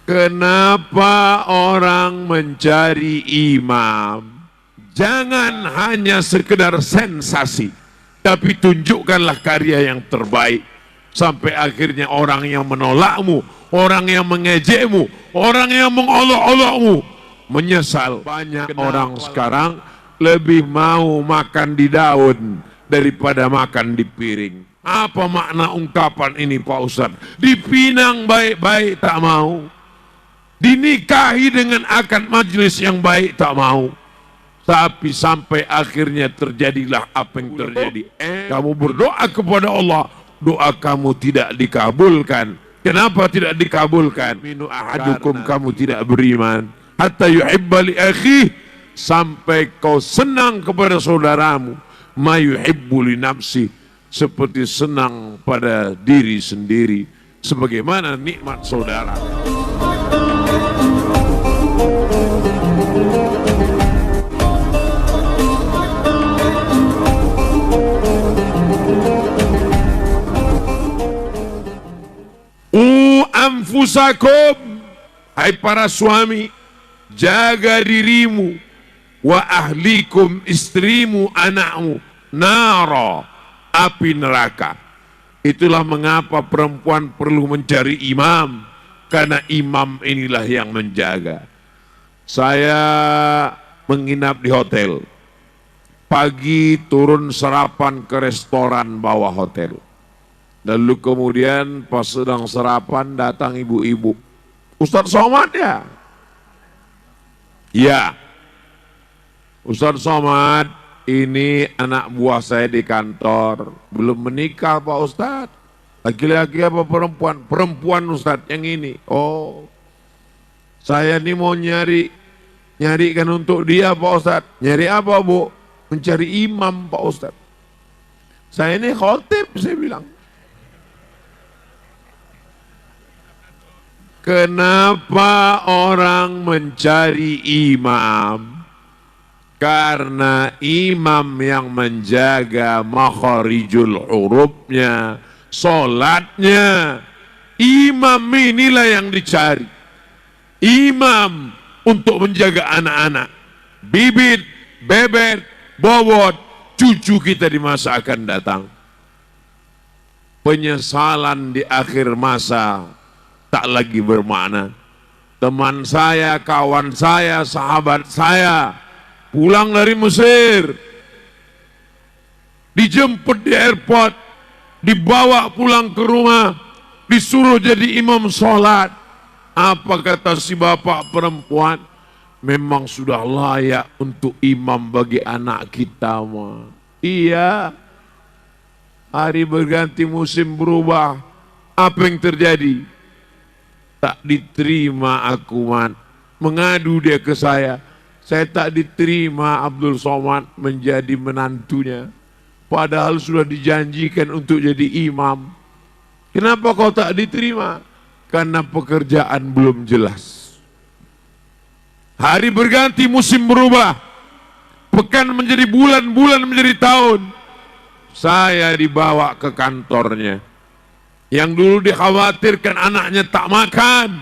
Kenapa orang mencari imam? Jangan hanya sekedar sensasi, tapi tunjukkanlah karya yang terbaik. Sampai akhirnya orang yang menolakmu, orang yang mengejekmu, orang yang mengolok-olokmu menyesal. Banyak orang sekarang lebih mau makan di daun daripada makan di piring. Apa makna ungkapan ini Pak Ustadz? Dipinang baik-baik tak mau, dinikahi dengan akad majelis yang baik tak mau, tapi sampai akhirnya terjadilah apa yang terjadi. Kamu berdoa kepada Allah, doa kamu tidak dikabulkan. Kenapa tidak dikabulkan? Minu ahadukum, kamu tidak beriman. Hatta yuhibba li akhihi, sampai kau senang kepada saudaramu. Ma yuhibbu li nafsi, seperti senang pada diri sendiri. Sebagaimana nikmat saudara. Anfusakum, hai para suami, jaga dirimu, wa ahlikum, istrimu, anakmu, nara, api neraka. Itulah mengapa perempuan perlu mencari imam, karena imam inilah yang menjaga. Saya menginap di hotel, pagi turun sarapan ke restoran bawah hotel. Lalu kemudian pas sedang sarapan datang ibu-ibu. Ustadz Somad ya? Ya. Ustadz Somad, ini anak buah saya di kantor. Belum menikah Pak Ustadz. Laki-laki apa perempuan? Perempuan Ustadz yang ini. Oh, saya ini mau nyarikan untuk dia Pak Ustadz. Nyari apa Bu? Mencari imam Pak Ustadz. Saya ini khotib, saya bilang. Kenapa orang mencari imam? Karena imam yang menjaga makharijul hurufnya, sholatnya. Imam inilah yang dicari. Imam untuk menjaga anak-anak, bibit, bebet, bobot, cucu kita di masa akan datang. Penyesalan di akhir masa tak lagi bermakna. Teman saya, kawan saya, sahabat saya pulang dari Mesir, dijemput di airport, dibawa pulang ke rumah, disuruh jadi imam sholat. Apa kata si bapak perempuan? Memang sudah layak untuk imam bagi anak kita mah. Iya, hari berganti, musim berubah. Apa yang terjadi? Tak diterima aku, man. Mengadu dia ke saya tak diterima Abdul Somad menjadi menantunya, padahal sudah dijanjikan untuk jadi imam. Kenapa kau tak diterima? Karena pekerjaan belum jelas. Hari berganti, musim berubah, pekan menjadi bulan, bulan menjadi tahun. Saya dibawa ke kantornya. Yang dulu dikhawatirkan anaknya tak makan,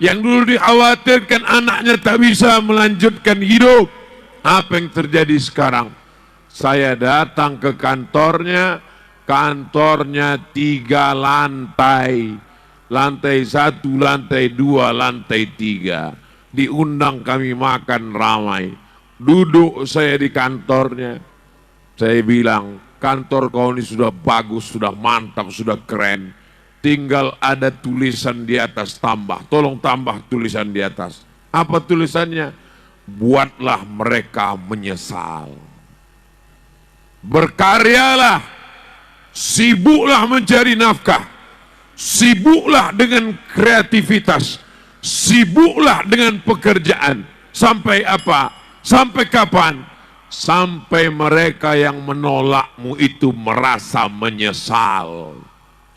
yang dulu dikhawatirkan anaknya tak bisa melanjutkan hidup. Apa yang terjadi sekarang? Saya datang ke kantornya, kantornya 3 lantai. Lantai 1, lantai 2, lantai 3. Diundang kami makan ramai. Duduk saya di kantornya. Saya bilang, kantor kau ini sudah bagus, sudah mantap, sudah keren. Tinggal ada tulisan di atas, tambah. Tolong tambah tulisan di atas. Apa tulisannya? Buatlah mereka menyesal. Berkaryalah, sibuklah mencari nafkah, sibuklah dengan kreativitas, sibuklah dengan pekerjaan. Sampai apa? Sampai kapan? Sampai mereka yang menolakmu itu merasa menyesal.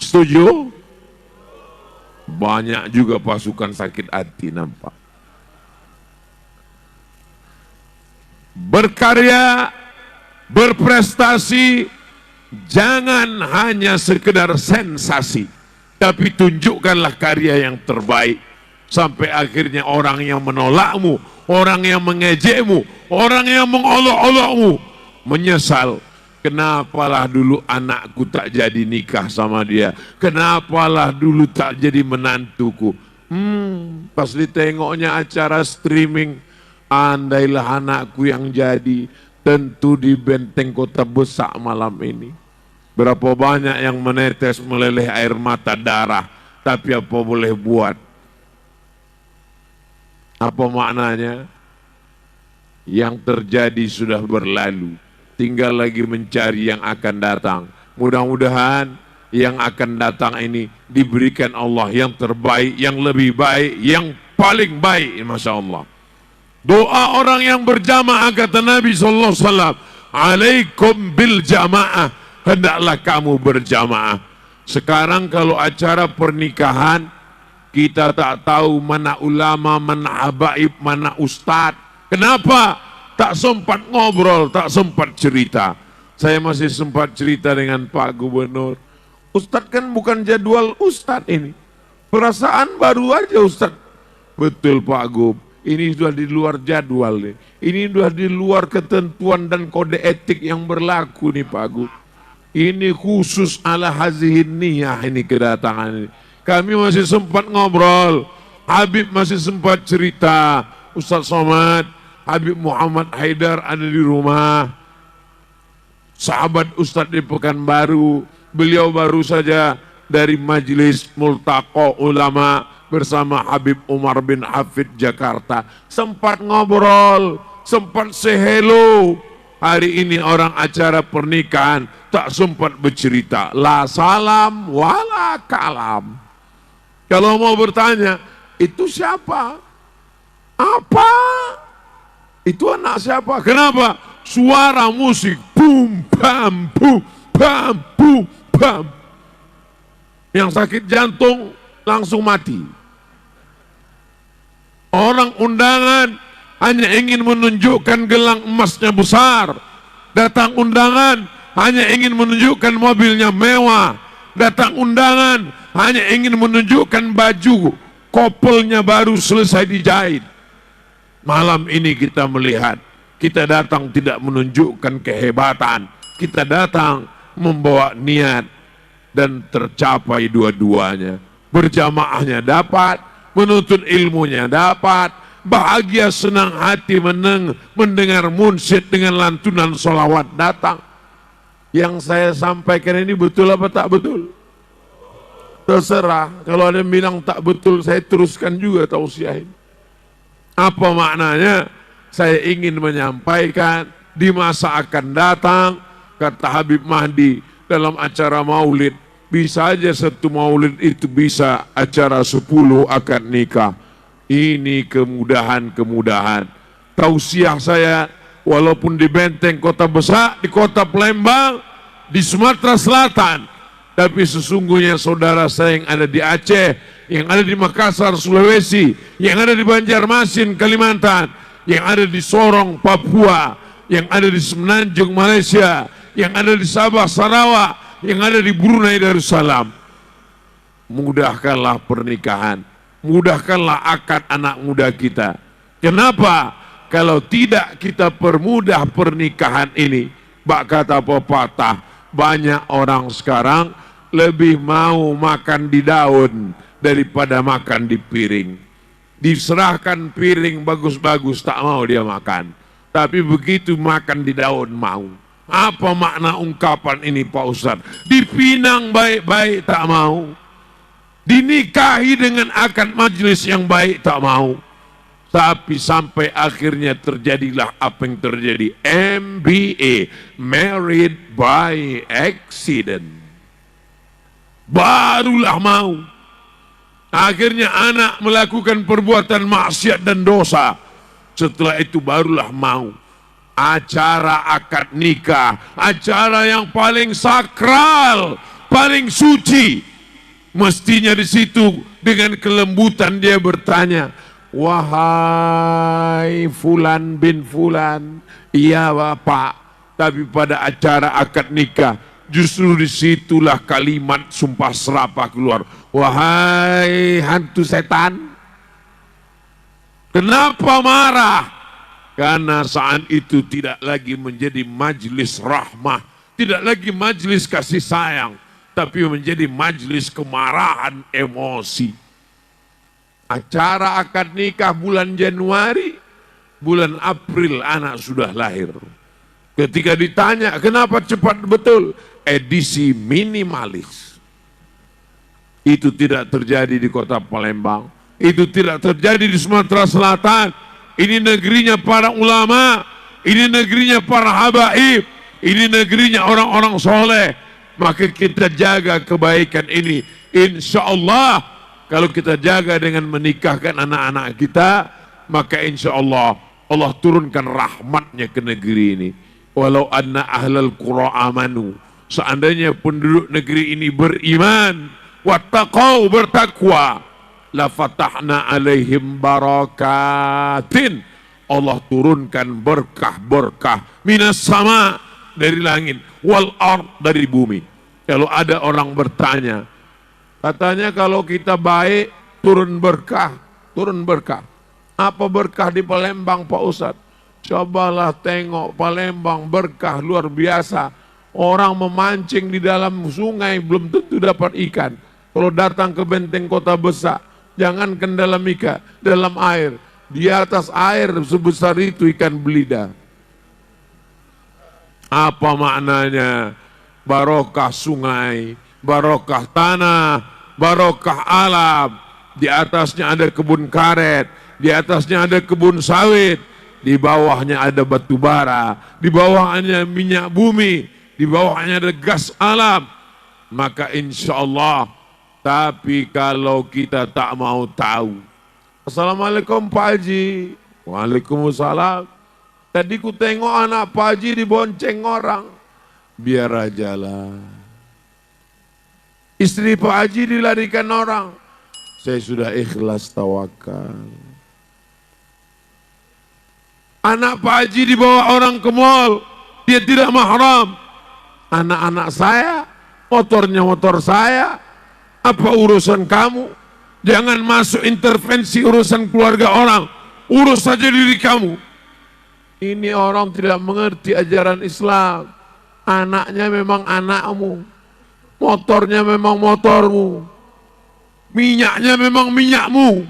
Setuju? Banyak juga pasukan sakit hati, nampak. Berkarya, berprestasi, jangan hanya sekedar sensasi, tapi tunjukkanlah karya yang terbaik. sampai akhirnya orang yang menolakmu, orang yang mengejekmu, orang yang mengolok-olokmu menyesal. Kenapalah dulu anakku tak jadi nikah sama dia, kenapalah dulu tak jadi menantuku. Pas ditengoknya acara streaming, andailah anakku yang jadi, tentu di Benteng Kota Besak malam ini. Berapa banyak yang menetes meleleh air mata darah, tapi apa boleh buat? Apa maknanya? Yang terjadi sudah berlalu, tinggal lagi mencari yang akan datang. Mudah-mudahan yang akan datang ini diberikan Allah yang terbaik, yang lebih baik, yang paling baik. Masya Allah. Doa orang yang berjamaah, kata Nabi SAW, alaikum bil jamaah, hendaklah kamu berjamaah. Sekarang kalau acara pernikahan, kita tak tahu mana ulama, mana habaib, mana ustadz. Kenapa? Tak sempat ngobrol, tak sempat cerita. Saya masih sempat cerita dengan Pak Gubernur. Ustadz kan bukan jadwal Ustadz ini. Perasaan baru aja Ustadz. Betul Pak Gub, ini sudah di luar jadwal nih. Ini sudah di luar ketentuan dan kode etik yang berlaku nih Pak Gub. Ini khusus ala hazihin niyah ini kedatangan ini. Kami masih sempat ngobrol. Habib masih sempat cerita. Ustadz Somad, Habib Muhammad Haidar ada di rumah. Sahabat Ustadz di Pekanbaru, beliau baru saja dari Majelis Multaqo Ulama bersama Habib Umar bin Hafid Jakarta. Sempat ngobrol, sempat say hello. Hari ini orang acara pernikahan tak sempat bercerita. La salam wala kalam. Kalau mau bertanya, itu siapa? Apa? Itu anak siapa? Kenapa? Suara musik, boom, bam, boom, bam, boom, bam. Yang sakit jantung langsung mati. Orang undangan hanya ingin menunjukkan gelang emasnya besar. Datang undangan hanya ingin menunjukkan mobilnya mewah. Datang undangan hanya ingin menunjukkan baju kopelnya baru selesai dijahit. Malam ini kita melihat, kita datang tidak menunjukkan kehebatan, kita datang membawa niat dan tercapai dua-duanya. Berjamaahnya dapat, menuntut ilmunya dapat, bahagia senang hati mendengar munsyid dengan lantunan sholawat datang. Yang saya sampaikan ini betul apa tak betul? Terserah, kalau ada yang bilang tak betul saya teruskan juga tausiah ini. Apa maknanya? Saya ingin menyampaikan di masa akan datang, kata Habib Mahdi dalam acara maulid, bisa aja satu maulid itu bisa acara 10 akad nikah. Ini kemudahan-kemudahan. Tausiah saya, walaupun di Benteng Kota Besak, di Kota Palembang, di Sumatera Selatan, tapi sesungguhnya saudara saya yang ada di Aceh, yang ada di Makassar, Sulawesi, yang ada di Banjarmasin, Kalimantan, yang ada di Sorong, Papua, yang ada di Semenanjung, Malaysia, yang ada di Sabah, Sarawak, yang ada di Brunei Darussalam. Mudahkanlah pernikahan, mudahkanlah akad anak muda kita. Kenapa? Kalau tidak kita permudah pernikahan ini, bak kata pepatah, banyak orang sekarang lebih mau makan di daun daripada makan di piring. Diserahkan piring bagus-bagus tak mau dia makan, tapi begitu makan di daun mau. Apa makna ungkapan ini Pak Ustadz? Dipinang baik-baik tak mau, dinikahi dengan akad majelis yang baik tak mau, tapi sampai akhirnya terjadilah apa yang terjadi. MBA, married by accident. Barulah mau. Akhirnya anak melakukan perbuatan maksiat dan dosa. Setelah itu barulah mau. Acara akad nikah, acara yang paling sakral, paling suci. Mestinya di situ dengan kelembutan dia bertanya, wahai Fulan bin Fulan, iya Bapak. Tapi pada acara akad nikah, justru disitulah kalimat sumpah serapah keluar. Wahai hantu setan, Kenapa marah? Karena saat itu tidak lagi menjadi majelis rahmah, tidak lagi majelis kasih sayang, tapi menjadi majelis kemarahan, emosi. Acara akad nikah bulan Januari, bulan April anak sudah lahir. Ketika ditanya, kenapa cepat betul? Edisi minimalis. Itu tidak terjadi di kota Palembang. Itu tidak terjadi di Sumatera Selatan. Ini negerinya para ulama. Ini negerinya para habaib. Ini negerinya orang-orang soleh. Maka kita jaga kebaikan ini. Insya Allah, kalau kita jaga dengan menikahkan anak-anak kita, maka insya Allah, Allah turunkan rahmatnya ke negeri ini. Walau anna ahlal qura amanu. Seandainya penduduk negeri ini beriman, wattaqau, bertakwa, la fatahna alaihim barakatin. Allah turunkan berkah-berkah minas sama, dari langit, wal ard, dari bumi. Kalau ada orang bertanya, katanya kalau kita baik turun berkah, turun berkah. Apa berkah di Palembang Pak Ustadz? Cobalah tengok Palembang, berkah luar biasa. Orang memancing di dalam sungai belum tentu dapat ikan. Kalau datang ke benteng kota besar, jangankan dalam ikan, dalam air. Di atas air sebesar itu ikan belida. Apa maknanya? Barokah sungai, barokah tanah, barokah alam. Di atasnya ada kebun karet, di atasnya ada kebun sawit, di bawahnya ada batu bara, di bawahnya minyak bumi, di bawahnya ada gas alam. Maka insya Allah, tapi kalau kita tak mau tahu. Assalamualaikum Pak Haji. Waalaikumsalam. Tadi ku tengok anak Pak Haji dibonceng orang. Biar aja lah. Istri Pak Haji dilarikan orang. Saya sudah ikhlas tawakal. Anak Pak Haji dibawa orang ke mall. Dia tidak mahram. Anak-anak saya, motornya motor saya. Apa urusan kamu? Jangan masuk intervensi urusan keluarga orang. Urus saja diri kamu. Ini orang tidak mengerti ajaran Islam. Anaknya memang anakmu. Motornya memang motormu. Minyaknya memang minyakmu.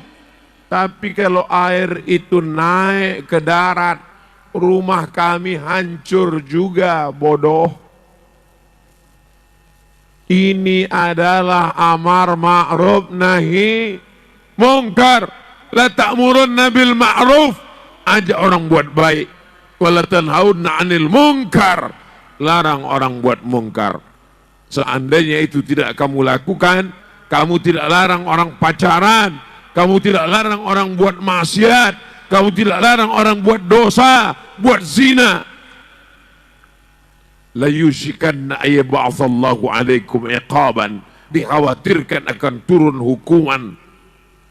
Tapi kalau air itu naik ke darat, rumah kami hancur juga, bodoh. Ini adalah amar ma'ruf nahi mungkar. La ta'murunna bil ma'ruf, ajak orang buat baik. Wa la tanhauna 'anil munkar, larang orang buat mungkar. Seandainya itu tidak kamu lakukan, kamu tidak larang orang pacaran, kamu tidak larang orang buat maksiat, kamu tidak larang orang buat dosa, buat zina, la yushikanna ayyab'atsallahu alaikum iqaban, dikhawatirkan akan turun hukuman.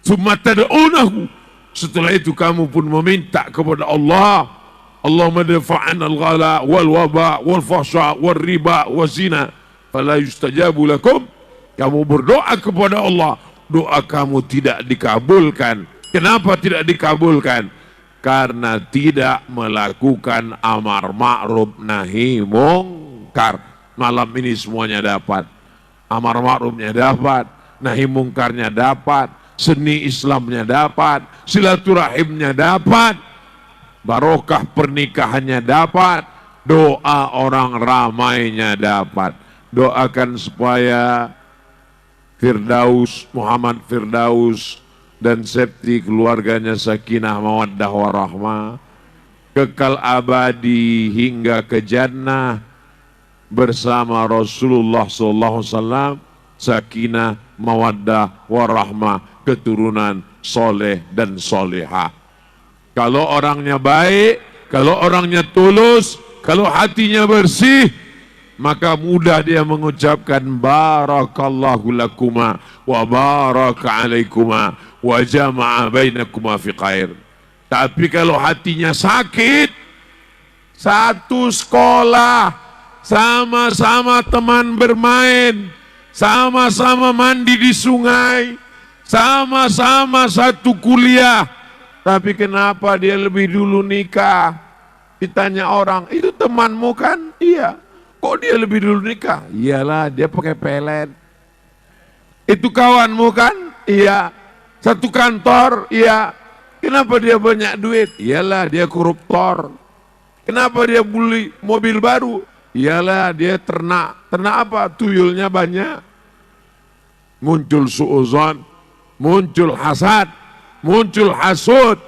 Summa tad'unahu, setelah itu kamu pun meminta kepada Allah, Allahumma dafa'an al-ghala wal waba wal fahsya wal riba wal zina fala yustajabu lakum. Kamu berdoa kepada Allah, doa kamu tidak dikabulkan. Kenapa tidak dikabulkan? Karena tidak melakukan amar ma'ruf nahi mungkar. Malam ini semuanya dapat. Amar ma'rufnya dapat, nahi mungkarnya dapat, seni Islamnya dapat, silaturahimnya dapat, barokah pernikahannya dapat, doa orang ramainya dapat. Doakan supaya Firdaus, Muhammad Firdaus dan Septi keluarganya sakinah mawaddah warahmah, kekal abadi hingga ke jannah bersama Rasulullah SAW, sakinah mawaddah warahmah, keturunan soleh dan solehah. Kalau orangnya baik, kalau orangnya tulus, kalau hatinya bersih, maka mudah dia mengucapkan barakallahu lakuma wa baraka alaikuma wa jama'a bainakuma fi khair. Tapi kalau hatinya sakit, satu sekolah, sama-sama teman bermain, sama-sama mandi di sungai, sama-sama satu kuliah, Tapi kenapa dia lebih dulu nikah? Ditanya orang, itu temanmu kan? Iya. Kok dia lebih dulu nikah? Iyalah, dia pakai pelet. Itu kawanmu kan? Iya. Satu kantor? Iya. Kenapa dia banyak duit? Iyalah, dia koruptor. Kenapa dia beli mobil baru? Iyalah, dia ternak. Ternak apa? Tuyulnya banyak. Muncul suuzon, muncul hasad, muncul hasud.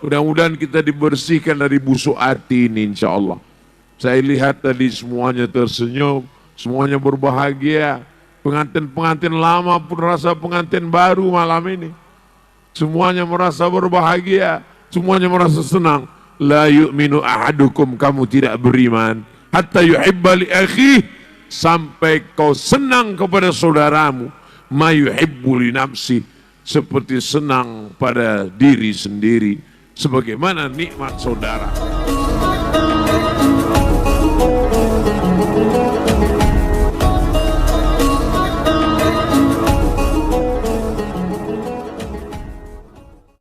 Mudah-mudahan kita dibersihkan dari busuk hati ini, insya Allah. Saya lihat tadi semuanya tersenyum, semuanya berbahagia. Pengantin-pengantin lama pun rasa pengantin baru malam ini. Semuanya merasa berbahagia, semuanya merasa senang. La yu'minu ahadukum, kamu tidak beriman. Hatta yuhibba li akhih, sampai kau senang kepada saudaramu. Ma yuhibbu li nafsi, seperti senang pada diri sendiri. Sebagaimana nikmat saudara.